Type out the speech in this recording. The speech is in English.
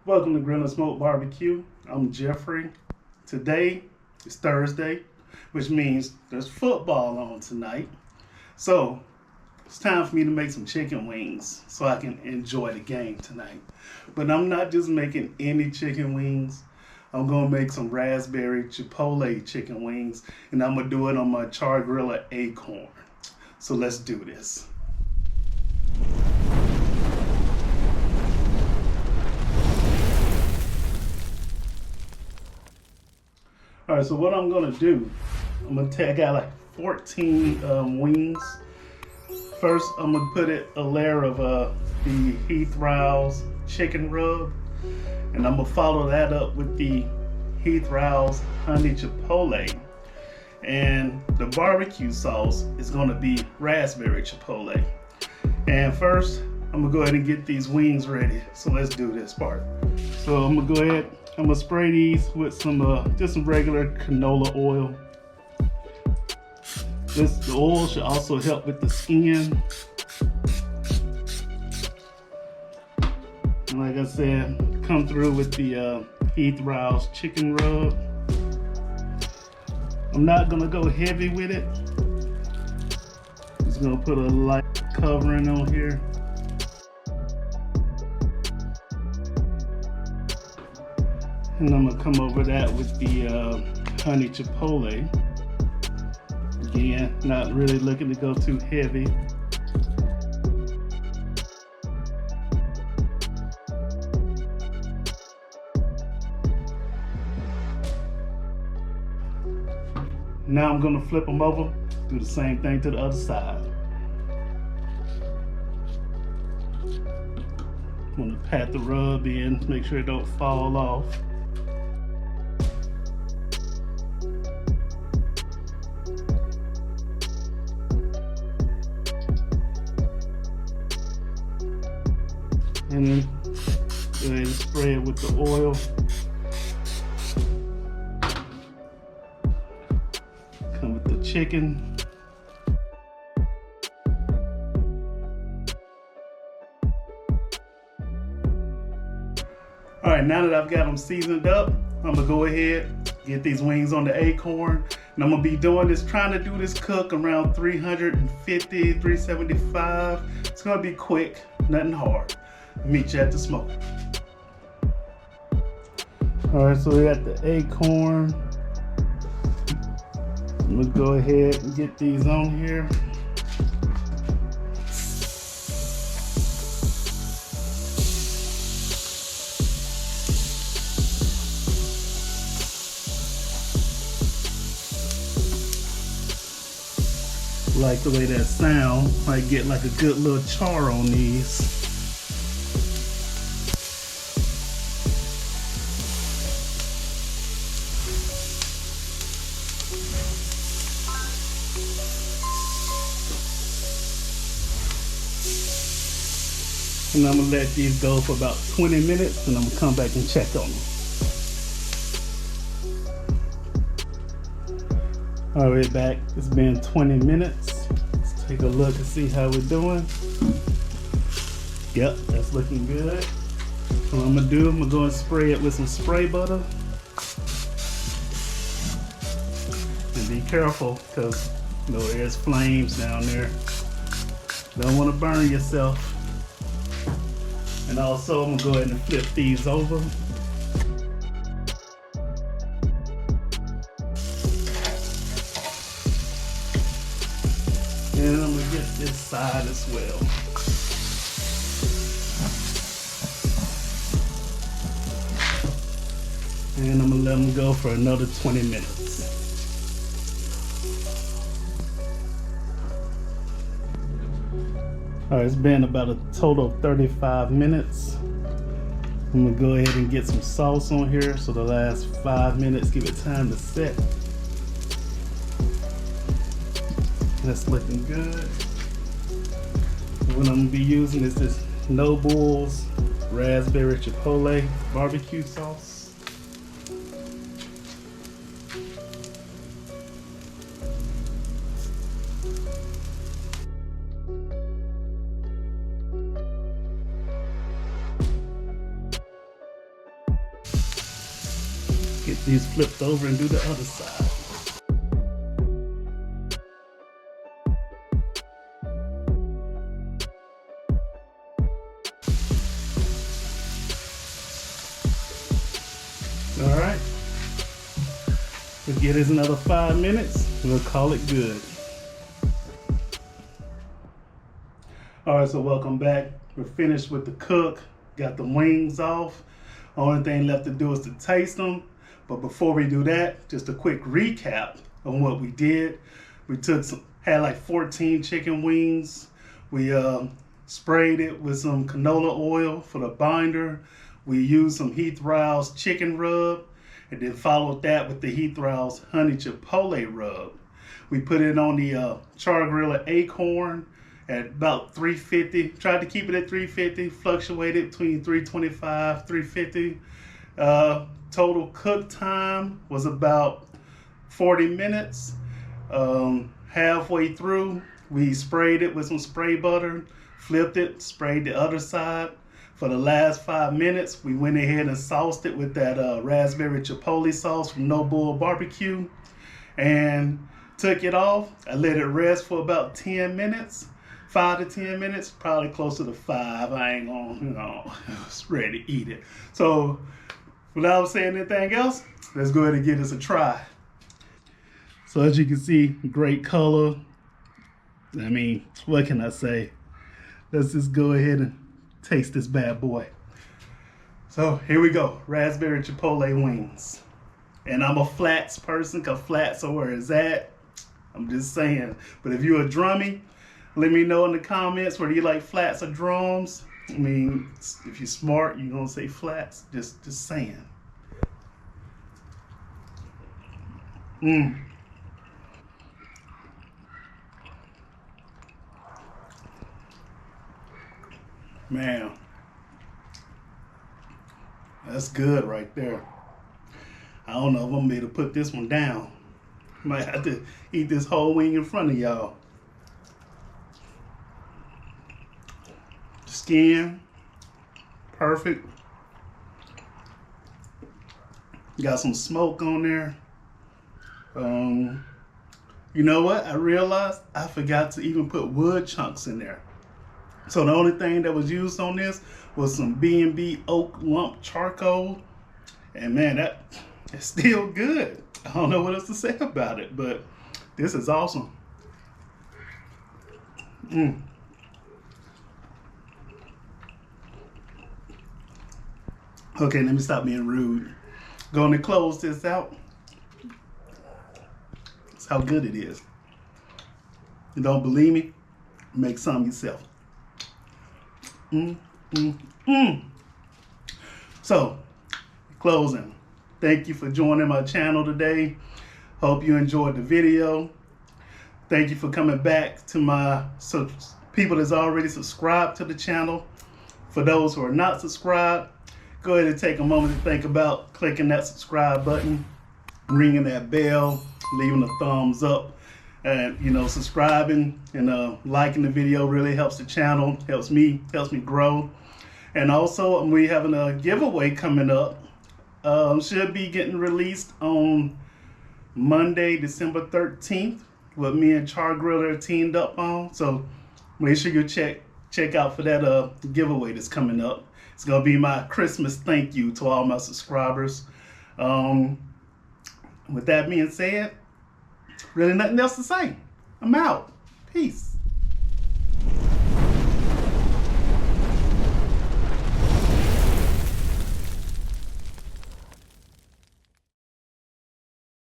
Welcome to Grill and Smoke BBQ. I'm Jeffrey. Today is Thursday, which means there's football on tonight. So it's time for me to make some chicken wings so I can enjoy the game tonight. But I'm not just making any chicken wings. I'm going to make some raspberry Chipotle chicken wings, and I'm going to do it on my Char-Griller Akorn. So let's do this. All right, so what I'm gonna do, I'm gonna take, I got like 14 wings. First, I'm gonna put a layer of the Heath Rouse chicken rub, and I'm gonna follow that up with the Heath Rouse honey chipotle. And the barbecue sauce is gonna be raspberry chipotle. And first, I'm gonna go ahead and get these wings ready. So let's do this part. So I'm gonna go ahead, I'm gonna spray these with some just some regular canola oil. The oil should also help with the skin. And like I said, come through with the Heath Rouse chicken rub. I'm not gonna go heavy with it. Just gonna put a light covering on here. And I'm gonna come over that with the honey chipotle. Again, not really looking to go too heavy. Now I'm gonna flip them over, do the same thing to the other side. I'm gonna pat the rub in, make sure it don't fall off. And then go ahead and spray it with the oil. Come with the chicken. All right, now that I've got them seasoned up, I'm gonna go ahead, get these wings on the Akorn. And I'm gonna be doing this, trying to do this cook around 350, 375. It's gonna be quick, nothing hard. Meet you at the smoke. All right, so we got the Akorn. I'm gonna go ahead and get these on here. Like the way that sounds. I get like a good little char on these. And I'm gonna let these go for about 20 minutes, and I'm gonna come back and check on them. All right, back. It's been 20 minutes. Let's take a look and see how we're doing. Yep, that's looking good. What I'm gonna do, I'm gonna go and spray it with some spray butter. And be careful, because you know there's flames down there. Don't want to burn yourself. And also, I'm gonna go ahead and flip these over. And I'm gonna get this side as well. And I'm gonna let them go for another 20 minutes. All right, it's been about a total of 35 minutes. I'm gonna go ahead and get some sauce on here. So the last 5 minutes, give it time to set. That's looking good. What I'm gonna be using is this Noble's raspberry chipotle barbecue sauce. these flipped over and do the other side. All right. We'll give this another 5 minutes. We'll call it good. All right, so welcome back. We're finished with the cook. Got the wings off. Only thing left to do is to taste them. But before we do that, just a quick recap on what we did. We had like 14 chicken wings. We sprayed it with some canola oil for the binder. We used some Heath Rowell's chicken rub, and then followed that with the Heath Rowell's honey chipotle rub. We put it on the Char-Griller Akorn at about 350. Tried to keep it at 350, fluctuated between 325, 350. Total cook time was about 40 minutes. Halfway through, we sprayed it with some spray butter, flipped it, sprayed the other side. For the last 5 minutes, we went ahead and sauced it with that raspberry chipotle sauce from No Bull Barbecue, and took it off. I let it rest for about 10 minutes, 5 to 10 minutes, probably closer to 5. I ain't gonna, it's ready to eat it. So without saying anything else, let's go ahead and give this a try. So as you can see, great color. I mean, what can I say? Let's just go ahead and taste this bad boy. So here we go, raspberry chipotle wings. And I'm a flats person, cause flats are where it's at. I'm just saying. But if you're a drummy, let me know in the comments whether you like flats or drums. I mean, if you're smart, you're gonna say flats. Just saying. Man, that's good right there. I don't know if I'm gonna be able to put this one down. Might have to eat this whole wing in front of y'all. Skin, perfect. Got some smoke on there. You know what? I realized I forgot to even put wood chunks in there. So the only thing that was used on this was some B&B oak lump charcoal. And man, that is still good. I don't know what else to say about it, but this is awesome. Okay, let me stop being rude. Going to close this out. That's how good it is. You don't believe me? Make some yourself. So, closing. Thank you for joining my channel today. Hope you enjoyed the video. Thank you for coming back to my people that's already subscribed to the channel. For those who are not subscribed, go ahead and take a moment to think about clicking that subscribe button, ringing that bell, leaving a thumbs up, and subscribing and liking the video really helps the channel, helps me grow. And also we having a giveaway coming up. Should be getting released on Monday, December 13th, what me and Char-Griller teamed up on. So make sure you check out for that giveaway that's coming up. It's gonna be my Christmas thank you to all my subscribers. With that being said, really nothing else to say. I'm out. Peace.